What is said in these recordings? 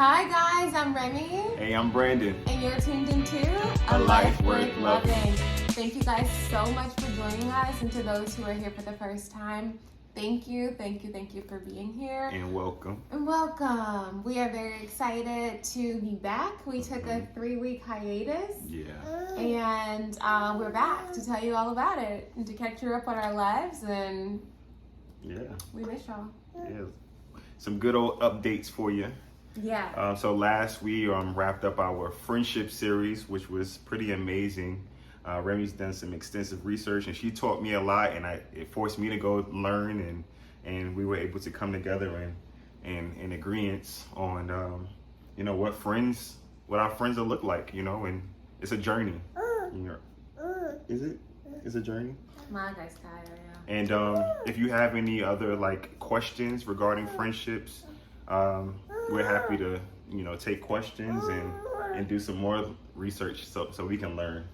Hi guys, I'm Remy. Hey, I'm Brandon. And you're tuned into A Life Worth Loving. Thank you guys so much for joining us, and to those who are here for the first time, thank you for being here. And welcome. We are very excited to be back. We took a 3-week hiatus. Yeah. And we're back to tell you all about it and to catch you up on our lives, and we miss y'all. Yeah. Some good old updates for you. Yeah. So last we wrapped up our friendship series, which was pretty amazing. Remy's done some extensive research, and she taught me a lot, and it forced me to go learn, and we were able to come together and in agreement on what our friends will look like, and it's a journey. It's a journey. My guy's tired, yeah. And if you have any other questions regarding friendships, we're happy to take questions and do some more research so we can learn.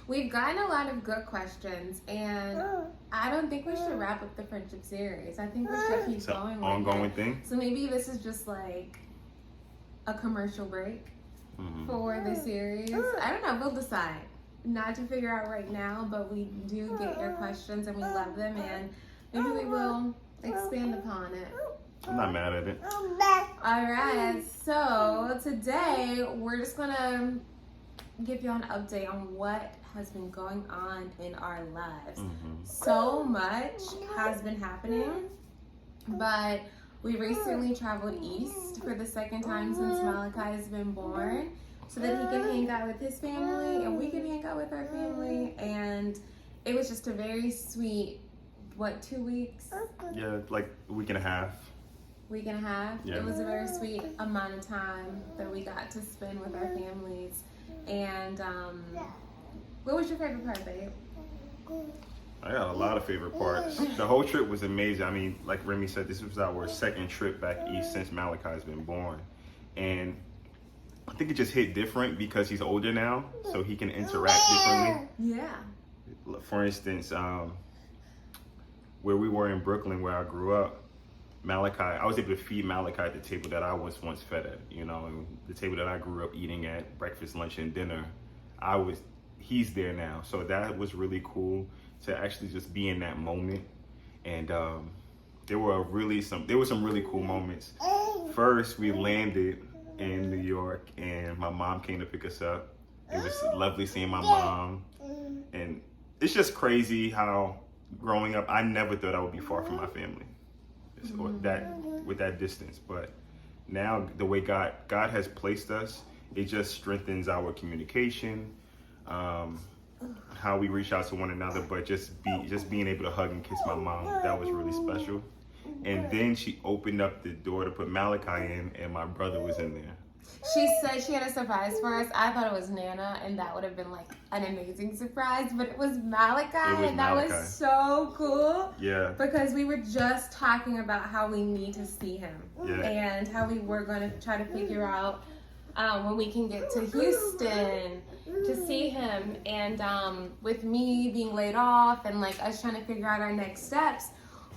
We've gotten a lot of good questions, and I don't think we should wrap up the friendship series. I think we should keep going with ongoing it. Thing. So maybe this is just like a commercial break for the series. I don't know. We'll decide. Not to figure out right now, but we do get your questions and we love them, and maybe we will expand upon it. I'm not mad at it. Alright, so today we're just gonna give you an update on what has been going on in our lives. So much has been happening, but we recently traveled east for the second time since Malachi has been born, so that he can hang out with his family and we can hang out with our family, and it was just a very sweet, 2 weeks? Yeah, like a week and a half. Yeah. It was a very sweet amount of time that we got to spend with our families. And what was your favorite part, babe? I got a lot of favorite parts. The whole trip was amazing. I mean, like Remy said, this was our second trip back east since Malachi's been born. And I think it just hit different because he's older now, so he can interact differently. Yeah. For instance, where we were in Brooklyn, where I grew up, I was able to feed Malachi at the table that I was once fed at, and the table that I grew up eating at, breakfast, lunch, and dinner. He's there now. So that was really cool to actually just be in that moment. And there were some really cool moments. First, we landed in New York, and my mom came to pick us up. It was lovely seeing my mom. And it's just crazy how growing up, I never thought I would be far from my family. With that distance, but now the way God has placed us, it just strengthens our communication, how we reach out to one another, but just being able to hug and kiss my mom, that was really special. And then she opened up the door to put Malachi in, and my brother was in there. She said she had a surprise for us. I thought it was Nana, and that would have been like an amazing surprise, but it was Malachi, and that was so cool. Yeah. Because we were just talking about how we need to see him, and how we were going to try to figure out when we can get to Houston to see him. And with me being laid off and us trying to figure out our next steps,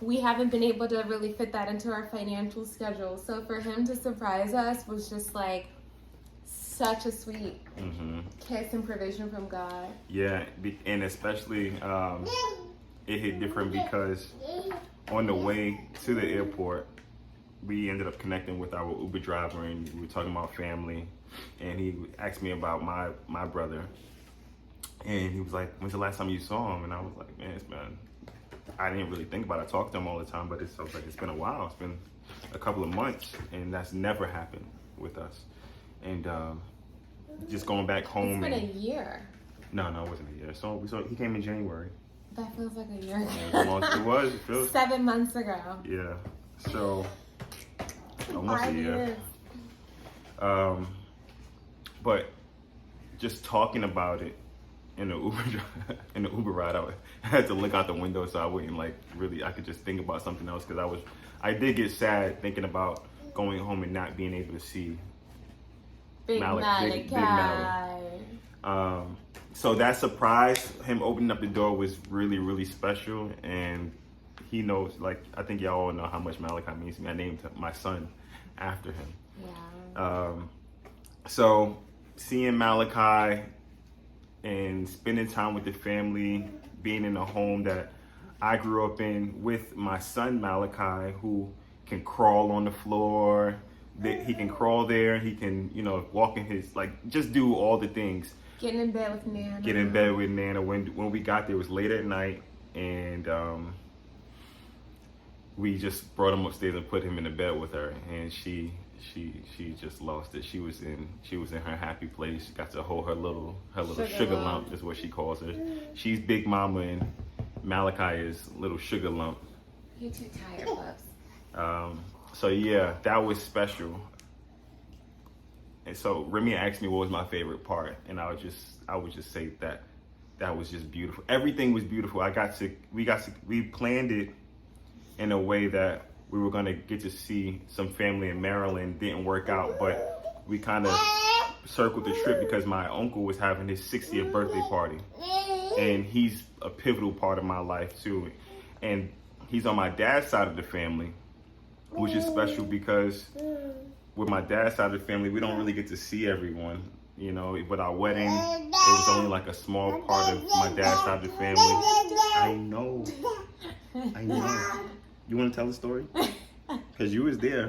we haven't been able to really fit that into our financial schedule. So for him to surprise us was just such a sweet kiss and provision from God. Yeah, and especially it hit different because on the way to the airport, we ended up connecting with our Uber driver, and we were talking about family, and he asked me about my brother, and he was like, "When's the last time you saw him?" And I was like, "Man, I didn't really think about it. I talk to him all the time, but it's been a while. It's been a couple of months, and that's never happened with us." And just going back home. It's been a year. No, it wasn't a year. So he came in January. That feels like a year ago. Yeah, it feels 7 months ago. Yeah. So almost a year. But just talking about it in the Uber ride, I had to look out the window so I wouldn't I could just think about something else, because I did get sad thinking about going home and not being able to see Big Malachi. So that surprise, him opening up the door, was really, really special. And he knows, I think y'all all know how much Malachi means to me. I named my son after him. Yeah. So seeing Malachi and spending time with the family, being in a home that I grew up in with my son Malachi, who can crawl on the floor. He can crawl there. He can, walk in his, just do all the things. Getting in bed with Nana. Get in bed with Nana. When we got there, it was late at night, and we just brought him upstairs and put him in the bed with her, and she just lost it. She was in her happy place. She got to hold her little sugar lump is what she calls her. She's Big Mama, and Malachi is little sugar lump. You're too tired, Bubs. So yeah, that was special. And so Remy asked me what was my favorite part, and I would just say that was just beautiful. Everything was beautiful. We planned it in a way that we were gonna get to see some family in Maryland. Didn't work out, but we kind of circled the trip because my uncle was having his 60th birthday party, and he's a pivotal part of my life too. And he's on my dad's side of the family, which is special because with my dad's side of the family, we don't really get to see everyone. With our wedding, it was only like a small part of my dad's side of the family. I know. You want to tell the story? Because you was there.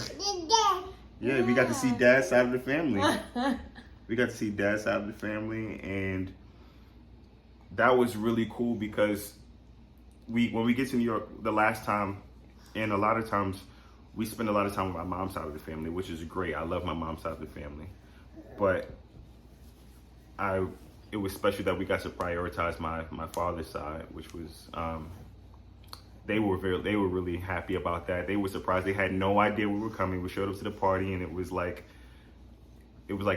Yeah, we got to see dad's side of the family. And that was really cool because when we get to New York the last time, and a lot of times, we spend a lot of time with my mom's side of the family, which is great. I love my mom's side of the family. But it was special that we got to prioritize my father's side, which was, they were really happy about that. They were surprised. They had no idea we were coming. We showed up to the party, and it was like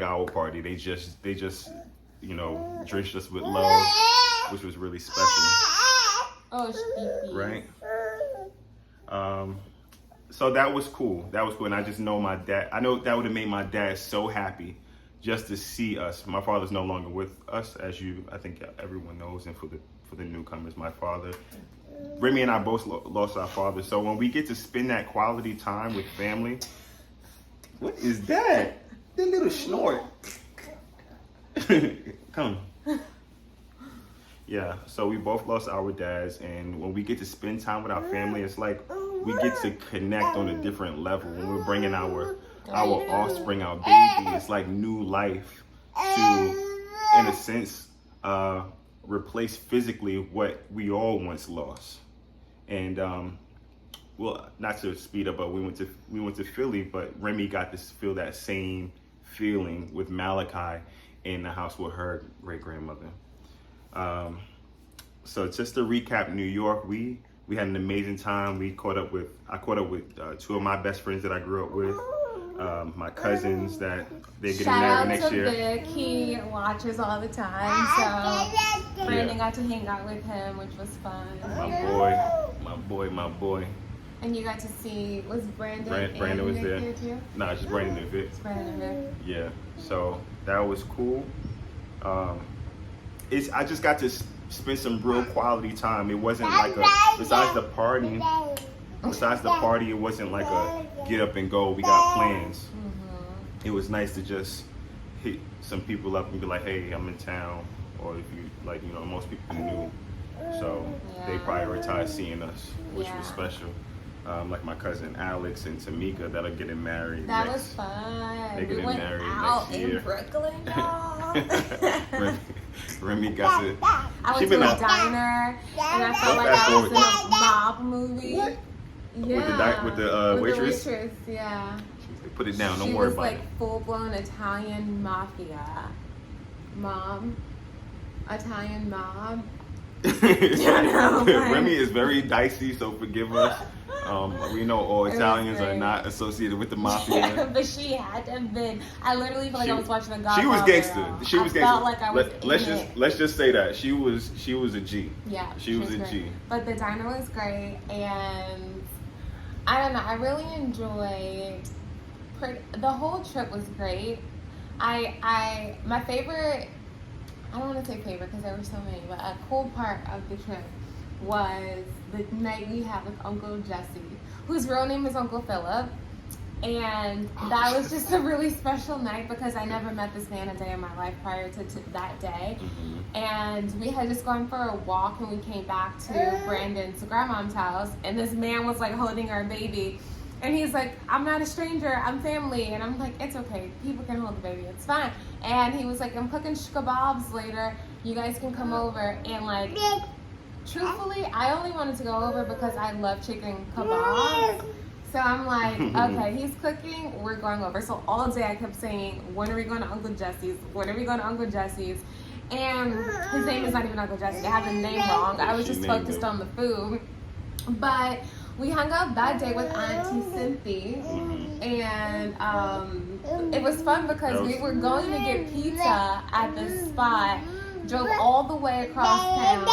our party. They just drenched us with love, which was really special. Oh, sheepy. Right? So that was cool. And I just know my dad. I know that would have made my dad so happy just to see us. My father's no longer with us, as I think everyone knows, and for the newcomers, my father, Remy and I both lost our father. So when we get to spend that quality time with family, what is that? That little snort. Come. Yeah, so we both lost our dads, and when we get to spend time with our family, it's like we get to connect on a different level. When we're bringing our offspring, our baby, it's like new life to, in a sense, replace physically what we all once lost. And well, not to speed up, but we went to Philly, but Remy got to feel that same feeling with Malachi in the house with her great grandmother. So just to recap, New York, we had an amazing time. I caught up with two of my best friends that I grew up with, my cousins that they're getting married next year. Shout out to Vic, he watches all the time, so Brandon got to hang out with him, which was fun. My boy. And you got to see, was Brandon was Vic there too? No, just Brandon and Vic. It's Brandon and Vic. Yeah, so that was cool. I just got to spend some real quality time. It wasn't like besides the party, it wasn't like a get up and go, we got plans. Mm-hmm. It was nice to just hit some people up and be like, hey, I'm in town. Or if you, most people knew. So they prioritized seeing us, which was special. Like my cousin Alex and Tamika that are getting married. That was fun. They're getting married out next year. in Brooklyn, y'all. Remy got to. I went to a diner, and I felt like I was in a mob movie. Yeah. With the waitress. The waitress, yeah. Put it down. Don't worry about it. She was like full-blown Italian mafia. Italian mob. Remy is very dicey, so forgive us. We know all Italians are not associated with the mafia. Yeah, but she had to have been. I literally feel like I was watching a Godfather. She was gangster. She was gangster. Felt like I was let's just say that she was a G. Yeah, she was a great. G. But the diner was great, and I don't know. I really enjoyed. The whole trip was great. My favorite. I don't want to say favorite because there were so many, but a cool part of the trip was the night we had with Uncle Jesse, whose real name is Uncle Philip. And that was just a really special night because I never met this man a day in my life prior to that day. And we had just gone for a walk and we came back to Brandon's grandmom's house, and this man was like holding our baby. And he's like, I'm not a stranger, I'm family. And I'm like, it's okay, people can hold the baby, it's fine. And he was like, I'm cooking kebabs later, you guys can come over. And like, truthfully, I only wanted to go over because I love chicken kebabs. So I'm like, okay, he's cooking, we're going over. So all day I kept saying, when are we going to Uncle Jesse's? When are we going to Uncle Jesse's? And his name is not even Uncle Jesse. I have the name wrong. I was just focused on the food. But we hung out that day with Auntie Cynthia. And it was fun because we were going to get pizza at this spot. Drove all the way across town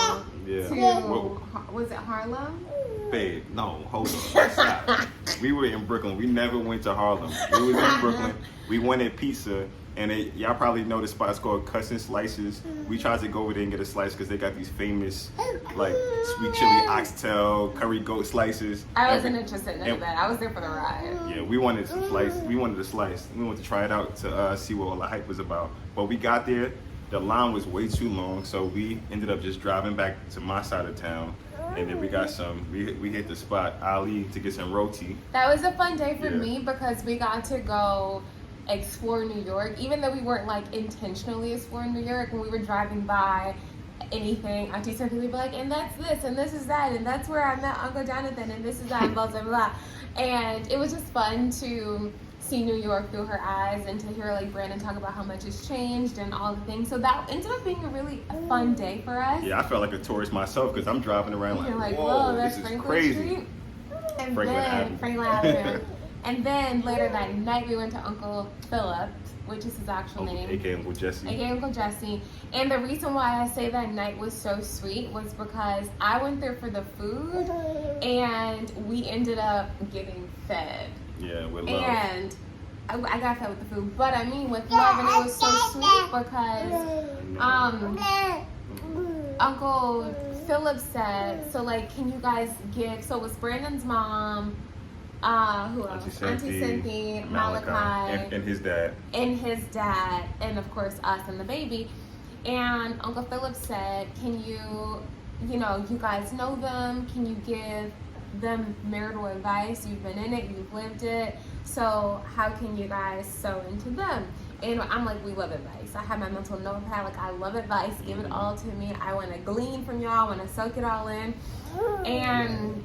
to, was it Harlem? Babe, no, hold on. Stop. We were in Brooklyn. We never went to Harlem. We was in Brooklyn. We wanted pizza, and y'all probably know the spot. It's called Cousin Slices. We tried to go over there and get a slice because they got these famous, like, sweet chili oxtail, curry goat slices. I wasn't interested in that. I was there for the ride. Yeah, we wanted some slice. We wanted a slice. We wanted to try it out to see what all the hype was about. But we got there. The line was way too long, so we ended up just driving back to my side of town. And then we got we hit the spot, Ali, to get some roti. That was a fun day for me because we got to go explore New York, even though we weren't like intentionally exploring New York. When we were driving by anything, Auntie Cynthia would be like, and that's this, and this is that, and that's where I met Uncle Jonathan, and this is that, and blah, blah, blah. And it was just fun to see New York through her eyes and to hear like Brandon talk about how much it's changed and all the things. So that ended up being a really fun day for us. Yeah, I felt like a tourist myself because I'm driving around like, whoa, that's this is Franklin crazy. Street. And Franklin Avenue. And then later that night we went to Uncle Philip, which is his actual name. A.K.A. Uncle Jesse. A.K.A. Uncle Jesse. And the reason why I say that night was so sweet was because I went there for the food and we ended up getting fed. Yeah, with love. And I got fed with the food, but I mean with love, and it was so sweet because Uncle Philip said, so like, can you guys give, so it was Brandon's mom, who else? Auntie Cynthia, Malachi, and his dad. And his dad, and of course us and the baby. And Uncle Philip said, can you guys know them? Can you give them marital advice? You've been in it, you've lived it. So how can you guys sow into them? And I'm like, we love advice. I have my mental notepad, like I love advice. Give it all to me. I want to glean from y'all. I want to soak it all in. And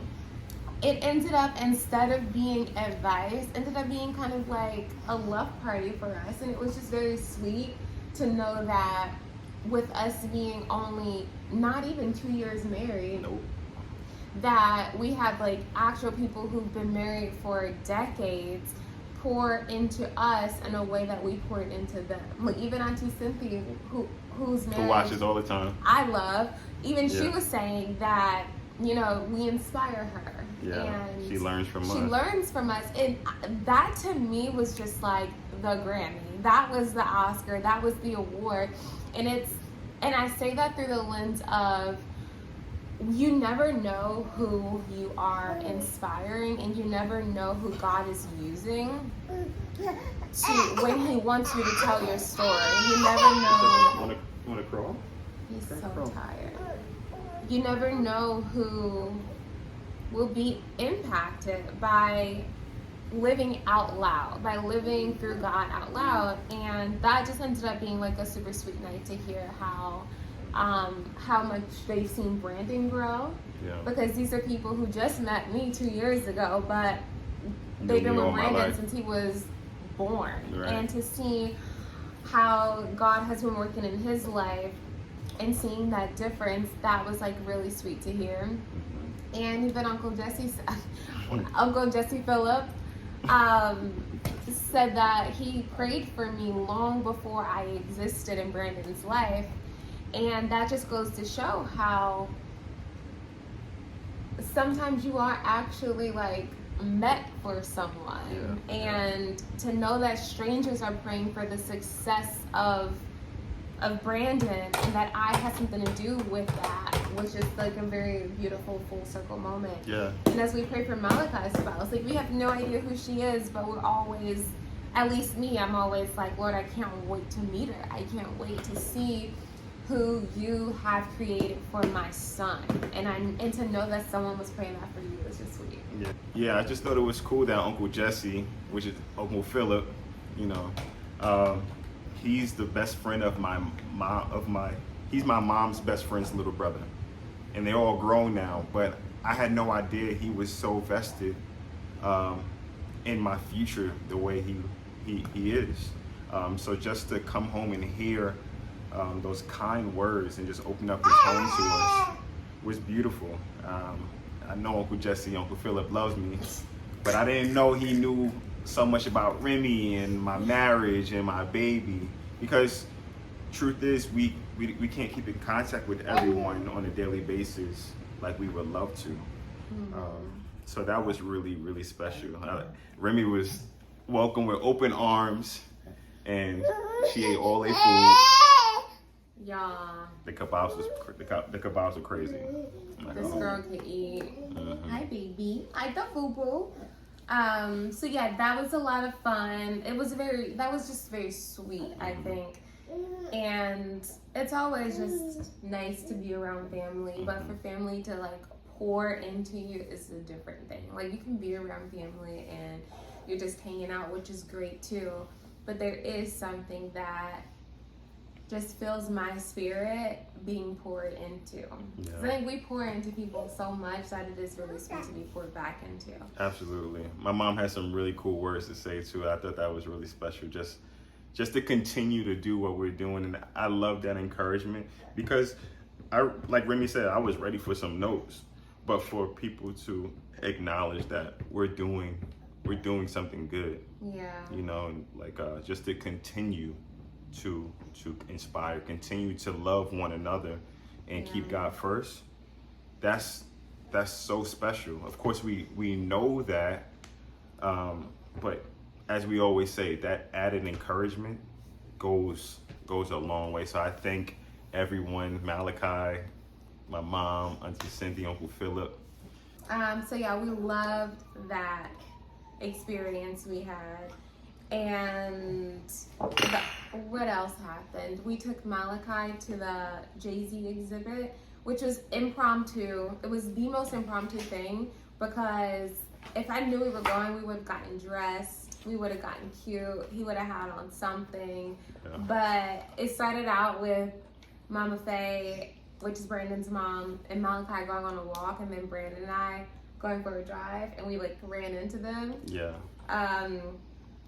it ended up, instead of being advice, ended up being kind of like a love party for us. And it was just very sweet to know that with us being only not even 2 years married, that we have like actual people who've been married for decades pour into us in a way that we poured into them. Like even Auntie Cynthia, who's married, who watches all the time, I love. Even she was saying that, you know, we inspire her. Yeah, and she learns from us. She learns from us, and that to me was just like the Grammy. That was the Oscar. That was the award, and I say that through the lens of, you never know who you are inspiring, and you never know who God is using when He wants you to tell your story. You never know. Want to crawl? He's so tired. You never know who will be impacted by living out loud, by living through God out loud. And that just ended up being like a super sweet night to hear how much they've seen Brandon grow. Yeah. Because these are people who just met me 2 years ago, but they've been with Brandon since he was born. Right. And to see how God has been working in his life and seeing that difference, that was like really sweet to hear. And even Uncle Jesse Phillip said that he prayed for me long before I existed in Brandon's life. And that just goes to show how sometimes you are actually like meant for someone. Yeah. And to know that strangers are praying for the success of of Brandon, and that I had something to do with that, which is like a very beautiful full circle moment. Yeah. And as we pray for Malachi's spouse, like we have no idea who she is, but we're always, at least me, I'm always like, Lord, I can't wait to meet her. I can't wait to see who you have created for my son, and to know that someone was praying that for you is just sweet. Yeah, I just thought it was cool that Uncle Jesse, which is Uncle Philip, you know, he's the best friend of my mom, he's my mom's best friend's little brother, and they're all grown now. But I had no idea he was so vested in my future the way he is. So just to come home and hear those kind words and just open up his home to us was beautiful. I know Uncle Jesse, Uncle Philip loves me, but I didn't know he knew so much about Remy and my marriage and my baby, because truth is we can't keep in contact with everyone on a daily basis like we would love to. So that was really, really special. Remy was welcomed with open arms, and she ate all their food. Yeah. The kebabs were crazy. This girl can eat. Hi, baby. Hi, the boo-boo. So yeah, that was a lot of fun. That was just very sweet, I think. And it's always just nice to be around family, but for family to like pour into you is a different thing. Like you can be around family and you're just hanging out, which is great too. But there is something that just fills my spirit being poured into. Yeah. I think we pour into people so much that it is really sweet to be poured back into. Absolutely. My mom had some really cool words to say too. I thought that was really special. Just to continue to do what we're doing, and I love that encouragement, because like Remy said, I was ready for some no's, but for people to acknowledge that we're doing something good. Yeah. You know, like just to continue to inspire, continue to love one another and keep God first. That's so special. Of course we know that, but as we always say, that added encouragement goes a long way. So I thank everyone, Malachi, my mom, Auntie Cindy, Uncle Philip. So yeah, we loved that experience we had. And what else happened? We took Malachi to the Jay-Z exhibit, which was impromptu. It was the most impromptu thing, because if I knew we were going, we would have gotten dressed, we would have gotten cute, he would have had on something. Yeah. But it started out with Mama Faye, which is Brandon's mom, and Malachi going on a walk, and then Brandon and I going for a drive, and we like ran into them. Yeah.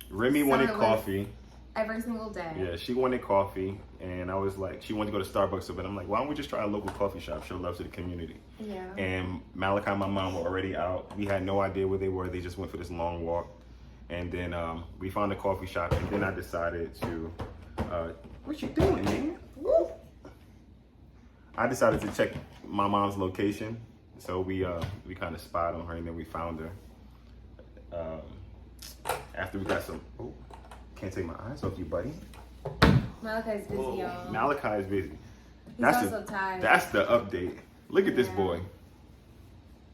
Remy wanted coffee every single day. Yeah, she wanted coffee, and I was like, she wanted to go to Starbucks, but I'm like, why don't we just try a local coffee shop, show love to the community? Yeah. And Malachi and my mom were already out. We had no idea where they were. They just went for this long walk, and then we found a coffee shop, and then I decided to, what you doing, man? I decided to check my mom's location, so we kind of spied on her, and then we found her. After we got some, can't take my eyes off you, buddy. Malachi's busy, y'all. Malachi is busy. He's also tired. That's the update. Look at this boy.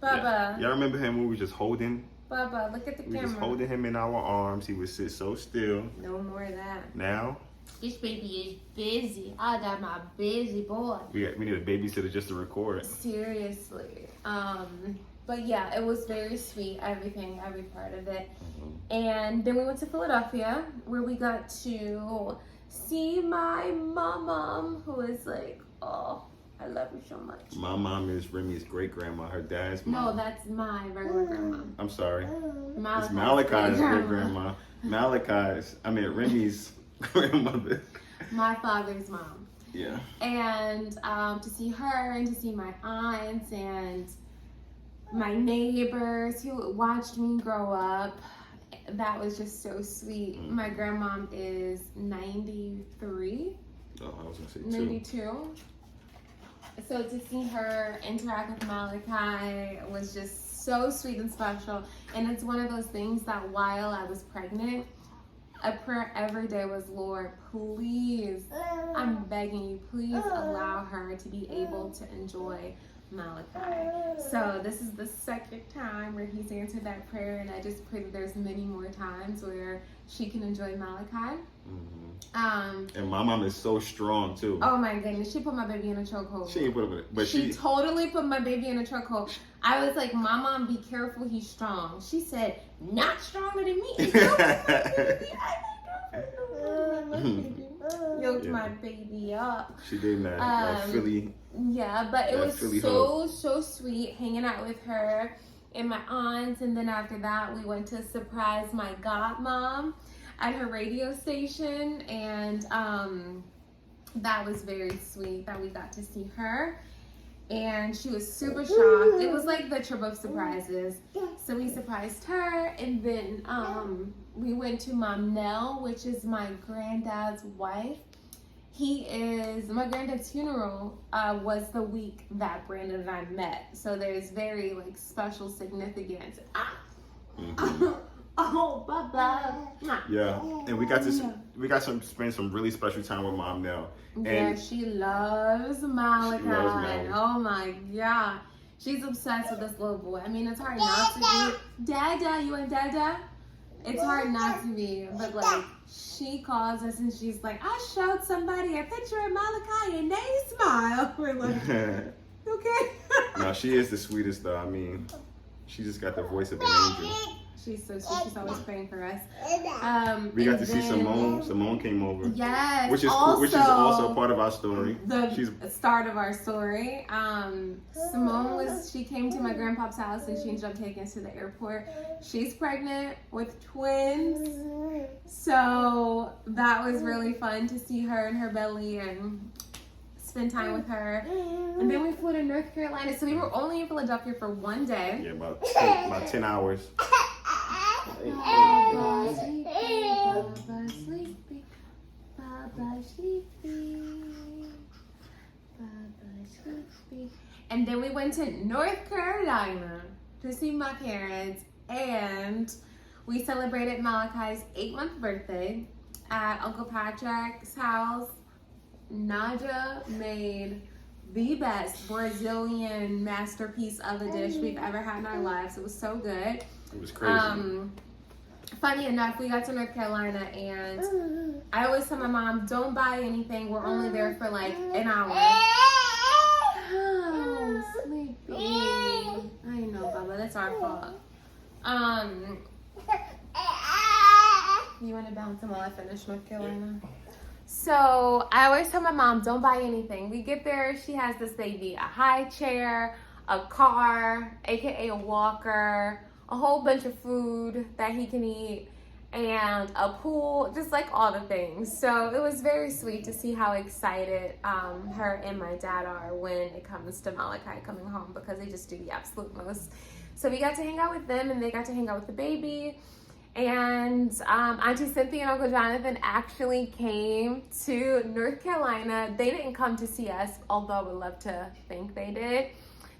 Baba. Y'all remember him when we were just holding? Baba, look at the camera. We just holding him in our arms. He would sit so still. No more of that. Now? This baby is busy. I got my busy boy. We need a babysitter just to record. Seriously. But yeah, it was very sweet, every part of it. Mm-hmm. And then we went to Philadelphia, where we got to see my mom, who is like, oh, I love her so much. My mom is Remy's great-grandma, her dad's mom. No, that's my regular grandma. I'm sorry. It's Malachi's great-grandma. Remy's grandmother. My father's mom. Yeah. And to see her and to see my aunts and my neighbors who watched me grow up, that was just so sweet. Mm-hmm. My grandmom is 93. Oh, I was gonna say 92. So to see her interact with Malachi was just so sweet and special. And it's one of those things that while I was pregnant, a prayer every day was, Lord, please, I'm begging you, please allow her to be able to enjoy Malachi. So this is the second time where he's answered that prayer, and I just pray that there's many more times where she can enjoy Malachi. And my mom is so strong too. Oh my goodness, she put my baby in a chokehold. She ain't put it, but she totally put my baby in a chokehold. I was like, my mom, be careful, he's strong. She said, not stronger than me. Yoked my baby up. She did that Philly. Yeah, but it was so sweet hanging out with her and my aunts, and then after that we went to surprise my godmom at her radio station, and that was very sweet that we got to see her. And she was super shocked. It was like the trip of surprises. So we surprised her, and then we went to Mom Nell, which is my granddad's wife. My granddad's funeral was the week that Brandon and I met. So there's very like special significance. Oh, bye-bye. Yeah, and we got to spend some really special time with Mom Nell. Yeah, she loves Malachi. Oh my God. She's obsessed with this little boy. I mean, it's hard not to be. Dada, you want Dada? It's hard not to be, but like, she calls us and she's like, I showed somebody a picture of Malachi and they smile. We're like, okay. No, she is the sweetest though. I mean, she just got the voice of an angel. She's so sweet. She's always praying for us. We got to see Simone. Simone came over. Yes. Which is also part of our story. The start of our story. Simone she came to my grandpa's house and she ended up taking us to the airport. She's pregnant with twins. So that was really fun to see her in her belly and spend time with her. And then we flew to North Carolina. So we were only in Philadelphia for one day. Yeah, about 10 hours. Baba sleepy, Baba sleepy, Baba sleepy, Baba sleepy. And then we went to North Carolina to see my parents, and we celebrated Malachi's 8-month birthday at Uncle Patrick's house. Naja made the best Brazilian masterpiece of a dish we've ever had in our lives. It was so good. It was crazy. Funny enough, we got to North Carolina, and I always tell my mom, don't buy anything. We're only there for like an hour. Oh, sleepy. I know, Bubba. That's our fault. You want to bounce them while I finish North Carolina? So I always tell my mom, don't buy anything. We get there, she has this baby, a high chair, a car, aka a walker, a whole bunch of food that he can eat, and a pool, just like all the things. So it was very sweet to see how excited her and my dad are when it comes to Malachi coming home, because they just do the absolute most. So we got to hang out with them, and they got to hang out with the baby. And Auntie Cynthia and Uncle Jonathan actually came to North Carolina. They didn't come to see us, although I would love to think they did.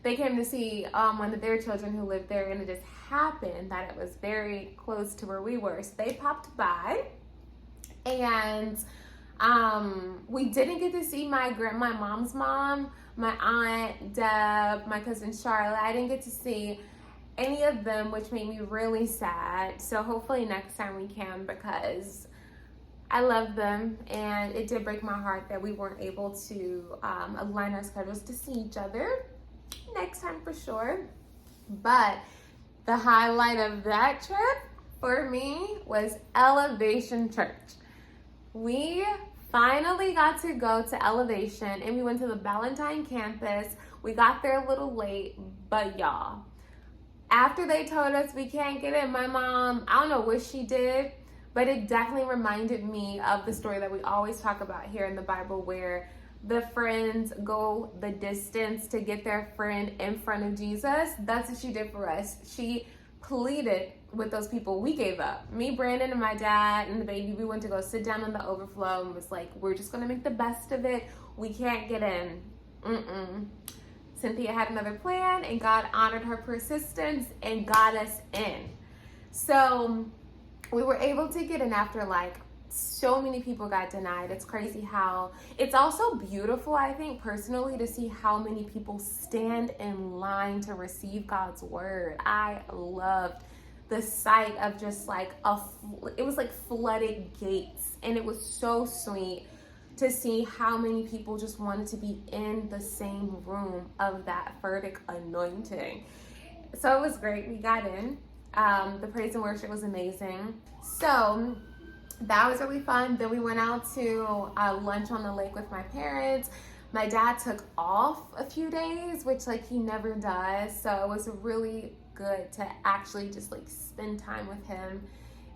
They came to see one of their children who lived there, and it just happened that it was very close to where we were. So they popped by, and we didn't get to see my mom's mom, my aunt Deb, my cousin Charlotte. I didn't get to see any of them, which made me really sad. So hopefully next time we can, because I love them, and it did break my heart that we weren't able to align our schedules to see each other. Next time for sure. But the highlight of that trip for me was Elevation Church. We finally got to go to Elevation, and we went to the Ballantyne campus. We got there a little late, but y'all, after they told us we can't get in, my mom, I don't know what she did, but it definitely reminded me of the story that we always talk about here in the Bible, where the friends go the distance to get their friend in front of Jesus. That's what she did for us. She pleaded with those people. We gave up. Me, Brandon, and my dad, and the baby, we went to go sit down on the overflow and was like, we're just going to make the best of it. We can't get in. Cynthia had another plan, and God honored her persistence and got us in. So we were able to get in after like so many people got denied. It's crazy how it's also beautiful, I think, personally, to see how many people stand in line to receive God's word. I loved the sight of just like it was like flooded gates, and it was so sweet to see how many people just wanted to be in the same room of that Furtick anointing. So it was great. We got in. The praise and worship was amazing. So that was really fun. Then we went out to lunch on the lake with my parents. My dad took off a few days, which like he never does. So it was really good to actually just like spend time with him.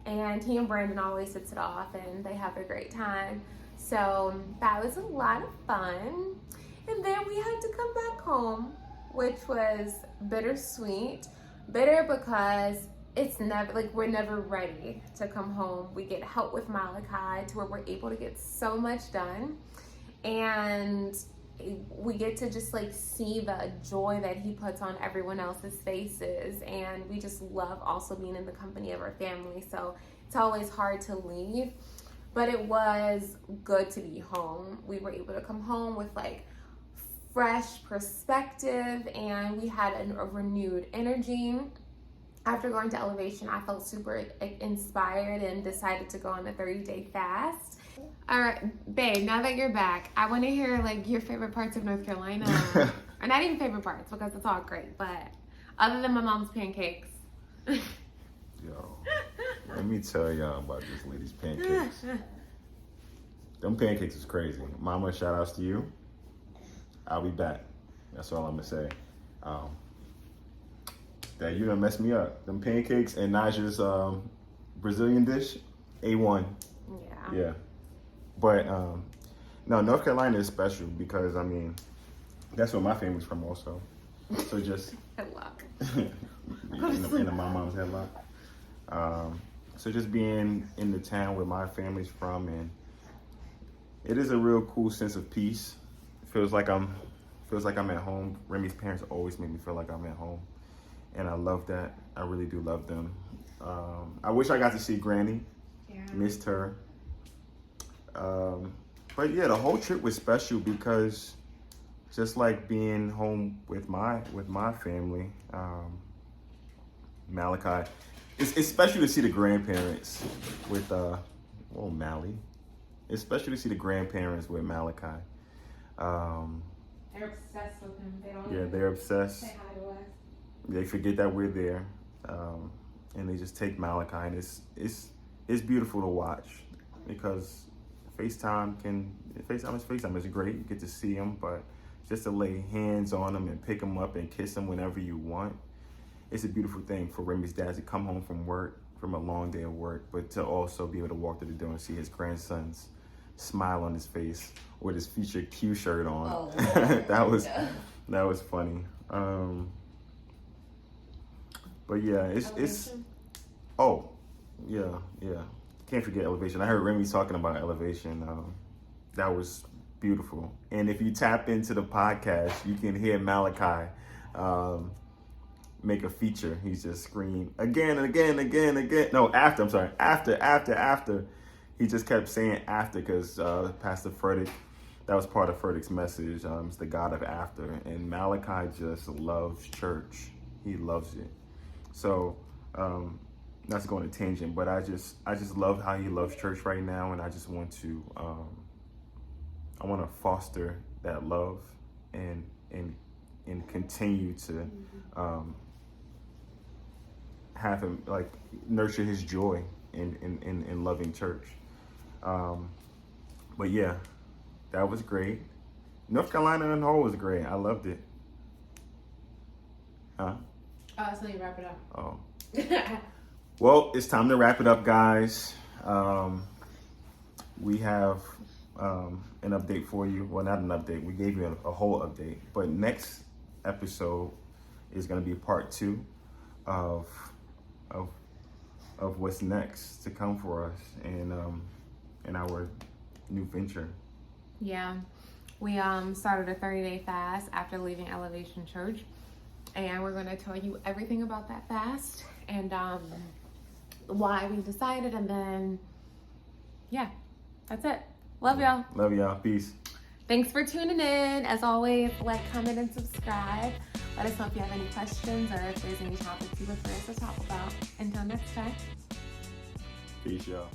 And he and Brandon always hits it off, and they have a great time. So that was a lot of fun. And then we had to come back home, which was bittersweet. Bitter because it's never like we're never ready to come home. We get help with Malachi to where we're able to get so much done, and we get to just like see the joy that he puts on everyone else's faces, and we just love also being in the company of our family. So it's always hard to leave, but it was good to be home. We were able to come home with like fresh perspective, and we had a renewed energy. After going to Elevation, I felt super inspired and decided to go on a 30-day fast. All right, babe, now that you're back, I want to hear like your favorite parts of North Carolina. Or not even favorite parts, because it's all great, but other than my mom's pancakes. Yo, let me tell y'all about this lady's pancakes. Them pancakes is crazy. Mama, shout outs to you. I'll be back. That's all I'm gonna say. That you done messed me up. Them pancakes and Naja's Brazilian dish, A1. Yeah. Yeah. But no, North Carolina is special because I mean, that's where my family's from also. So just Headlock. in my mom's headlock. So just being in the town where my family's from, and it is a real cool sense of peace. Feels like I'm at home. Remy's parents always make me feel like I'm at home, and I love that. I really do love them. I wish I got to see Granny. Yeah. Missed her. But yeah, the whole trip was special because just like being home with my family, Malachi, it's special to see the grandparents with Mally. It's special to see the grandparents with Malachi. They're obsessed with him. They're obsessed. Say hi to us. They forget that we're there, and they just take Malachi, and it's beautiful to watch because FaceTime is FaceTime. It's great. You get to see him, but just to lay hands on him and pick him up and kiss him whenever you want, it's a beautiful thing for Remy's dad to come home from a long day of work, but to also be able to walk through the door and see his grandson's smile on his face with his Future Q shirt on. Oh, that was funny. But yeah, it's can't forget Elevation. I heard Remy talking about Elevation. That was beautiful. And if you tap into the podcast, you can hear Malachi make a feature. He's just screaming again and again and again and again. No, after. I'm sorry. After. He just kept saying after because Pastor Furtick, that was part of Furtick's message. It's the God of after. And Malachi just loves church. He loves it. So, not to go on a tangent, but I just love how he loves church right now, and I just want to foster that love and continue to have him like nurture his joy in loving church. But yeah, that was great. North Carolina in whole was great. I loved it. Huh? Oh, so you wrap it up. Oh. Well, it's time to wrap it up, guys. We have an update for you. Well, not an update. We gave you a whole update. But next episode is going to be part 2 of what's next to come for us in our new venture. Yeah. We started a 30-day fast after leaving Elevation Church. And we're going to tell you everything about that fast and why we decided, and then yeah, that's it. Love y'all. Love y'all. Peace. Thanks for tuning in. As always, like, comment, and subscribe. Let us know if you have any questions or if there's any topics you prefer us to talk about. Until next time. Peace, y'all.